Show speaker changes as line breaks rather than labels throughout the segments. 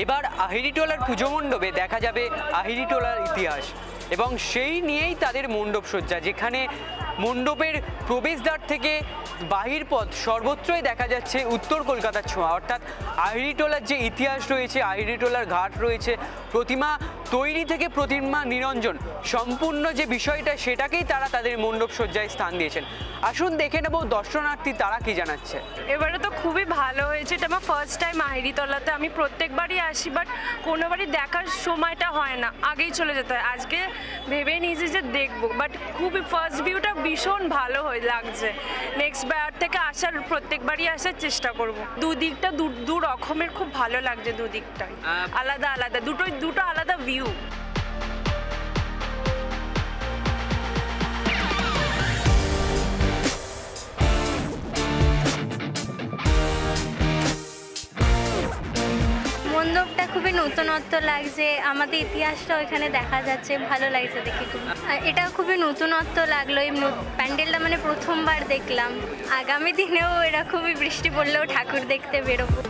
এবার আহিরিটোলার পুজো মণ্ডপে দেখা যাবে আহিরিটোলার ইতিহাস এবং সেই নিয়েই তাদের মণ্ডপ সজ্জা, যেখানে মণ্ডপের প্রবেশদ্বার থেকে বাহির পথ সর্বত্রই দেখা যাচ্ছে উত্তর কলকাতার ছোঁয়া। অর্থাৎ আহিরিটোলার যে ইতিহাস রয়েছে, আহিরিটোলার ঘাট রয়েছে, প্রতিমা তৈরি থেকে প্রতিমা নিরঞ্জন সম্পূর্ণ যে বিষয়টা, সেটাকেই তারা তাদের মণ্ডপ সজ্জায় স্থান দিয়েছেন। আসুন দেখে নেব দর্শনার্থী তারা কি জানাচ্ছে।
এবারে তো খুবই ভালো হয়েছে, এটা আমার ফার্স্ট টাইম আহিরিটোলাতে। আমি প্রত্যেকবারই আসি, বাট কোনোবারই দেখার সময়টা হয় না, আগেই চলে যেতে হয়। আজকে ভেবে নিয়েছি যে দেখবো, বাট খুবই ফার্স্ট ভিউটা ভীষণ ভালো হয়ে লাগছে। নেক্সট বার থেকে আসার প্রত্যেকবারই আসার চেষ্টা করব। দুদিকটা দু রকমের খুব ভালো লাগছে, দুদিকটাই আলাদা আলাদা, দুটো আলাদা ভিউ।
মণ্ডপটা খুবই নতুনত্ব লাগছে, আমাদের ইতিহাসটা ওইখানে দেখা যাচ্ছে, ভালো লাগছে দেখে খুব। এটা খুবই নতুনত্ব লাগলো, এই প্যান্ডেলটা মানে প্রথমবার দেখলাম। আগামী দিনেও এরকমই বৃষ্টি পড়লেও ঠাকুর দেখতে বেরোবো।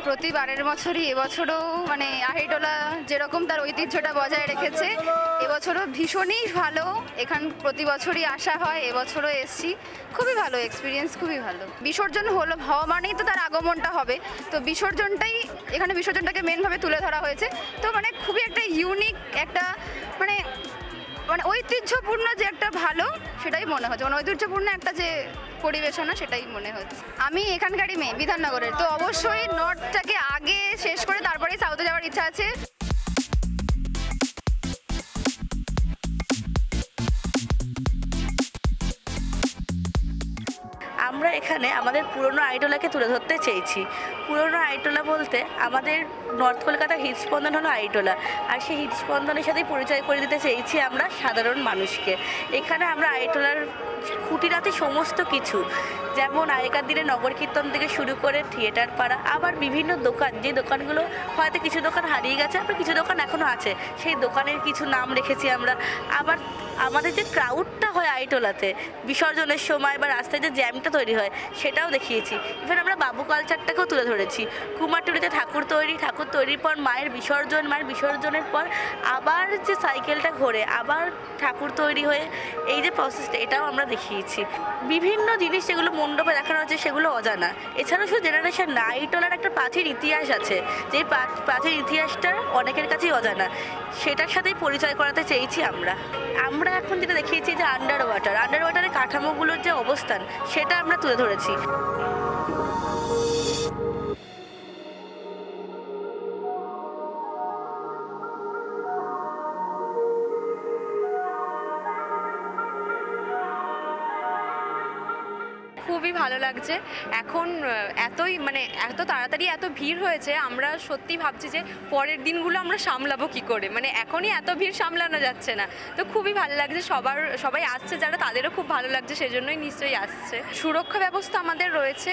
প্রতিবারের বছরই এবছরও মানে আহিরিটোলা যেরকম তার ঐতিহ্যটা বজায় রেখেছে, এবছরও ভীষণই ভালো। এখান প্রতি বছরই আসা হয়, এবছরও এসছি, খুবই ভালো এক্সপিরিয়েন্স, খুবই ভালো। বিসর্জন হওয়া মানেই তো তার আগমনটা হবে, তো বিসর্জনটাই এখানে বিসর্জনটাকে মেনভাবে তুলে ধরা হয়েছে। তো মানে খুবই একটা ইউনিক একটা মানে ঐতিহ্যপূর্ণ যে একটা ভালো, সেটাই মনে হচ্ছে। মানে ঐতিহ্যপূর্ণ একটা যে পরিবেশনা, সেটাই মনে হচ্ছে। আমি এখানকারই মেয়ে, বিধাননগরের, তো অবশ্যই নর্থটাকে আগে শেষ করে তারপরেই সাউথে যাওয়ার ইচ্ছা আছে।
আমরা এখানে আমাদের পুরনো আহিরিটোলাকে তুলে ধরতে চেয়েছি। পুরনো আহিরিটোলা বলতে আমাদের নর্থ কলকাতার হৃদস্পন্দন হলো আহিরিটোলা, আর সেই হৃদস্পন্দনের সাথেই পরিচয় করে দিতে চেয়েছি আমরা সাধারণ মানুষকে। এখানে আমরা আহিরিটোলার খুঁটিনাটি সমস্ত কিছু, যেমন আগেকার দিনে নগর কীর্তন থেকে শুরু করে থিয়েটার পাড়া, আবার বিভিন্ন দোকান, যে দোকানগুলো হয়তো কিছু দোকান হারিয়ে গেছে, আবার কিছু দোকান এখনও আছে, সেই দোকানের কিছু নাম রেখেছি আমরা। আবার আমাদের যে ক্রাউডটা হয় আহিরিটোলাতে বিসর্জনের সময় বা রাস্তায় যে জ্যামটা তৈরি হয়, সেটাও দেখিয়েছি। ইভেন আমরা বাবু কালচারটাকেও তুলে ধরেছি। কুমারটুলিতে ঠাকুর তৈরির পর মায়ের বিসর্জনের পর আবার যে সাইকেলটা ঘোরে, আবার ঠাকুর তৈরি হয়ে এই যে প্রসেসটা, এটাও আমরা দেখিয়েছি। বিভিন্ন জিনিস যেগুলো মণ্ডপে দেখানো হচ্ছে সেগুলো অজানা। এছাড়াও শুধু জেনারেশন না, আহিরিটোলার একটা প্রাচীন ইতিহাস আছে, যে প্রাচীন ইতিহাসটা অনেকের কাছেই অজানা, সেটার সাথেই পরিচয় করাতে চেয়েছি আমরা। এখন যেটা দেখিয়েছি যে আন্ডার ওয়াটারের কাঠামোগুলোর যে অবস্থান, সেটা আমরা তুলে ধরেছি।
খুবই ভালো লাগছে। এখন এত তাড়াতাড়ি এত ভিড় হয়েছে, আমরা সত্যি ভাবছি যে পরের দিনগুলো আমরা সামলাবো কি করে, মানে এখনই এত ভিড় সামলানো যাচ্ছে না। তো খুবই ভালো লাগছে, সবাই আসছে যারা, তাদেরও খুব ভালো লাগছে, সেজন্যই নিশ্চয়ই আসছে। সুরক্ষা ব্যবস্থা আমাদের রয়েছে,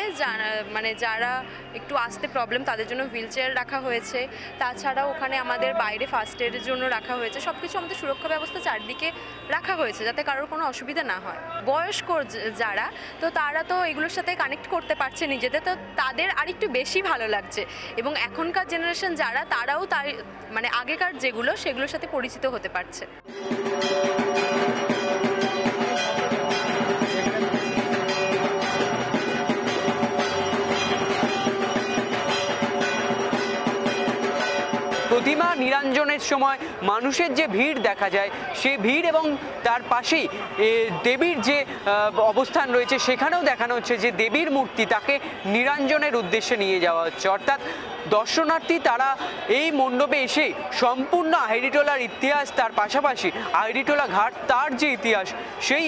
যারা একটু আসতে প্রবলেম তাদের জন্য হুইল চেয়ার রাখা হয়েছে। তাছাড়াও ওখানে আমাদের বাইরে ফার্স্ট এডের জন্য রাখা হয়েছে। সব কিছু আমাদের সুরক্ষা ব্যবস্থা চারদিকে রাখা হয়েছে যাতে কারোর কোনো অসুবিধা না হয়। বয়স্ক যারা, তো তারা তো এগুলোর সাথে কানেক্ট করতে পারছে নিজেদের, তো তাদের আরেকটু বেশি ভালো লাগছে। এবং এখনকার জেনারেশন যারা, তারাও আগেকার সেগুলোর সাথে পরিচিত হতে পারছে।
প্রতিমা নিরঞ্জনের সময় মানুষের যে ভিড় দেখা যায়, সেই ভিড় এবং তার পাশেই দেবীর যে অবস্থান রয়েছে, সেখানেও দেখানো হচ্ছে যে দেবীর মূর্তি তাকে নিরঞ্জনের উদ্দেশ্যে নিয়ে যাওয়া হচ্ছে। অর্থাৎ দর্শনার্থী তারা এই মণ্ডপে এসে সম্পূর্ণ আহিরিটোলার ইতিহাস, তার পাশাপাশি আহিরিটোলা ঘাট তার যে ইতিহাস, সেই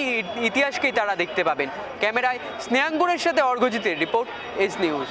ইতিহাসকেই তারা দেখতে পাবেন। ক্যামেরায় স্নেহাঙ্গনের সাথে অর্ঘজিতের রিপোর্ট, এস নিউজ।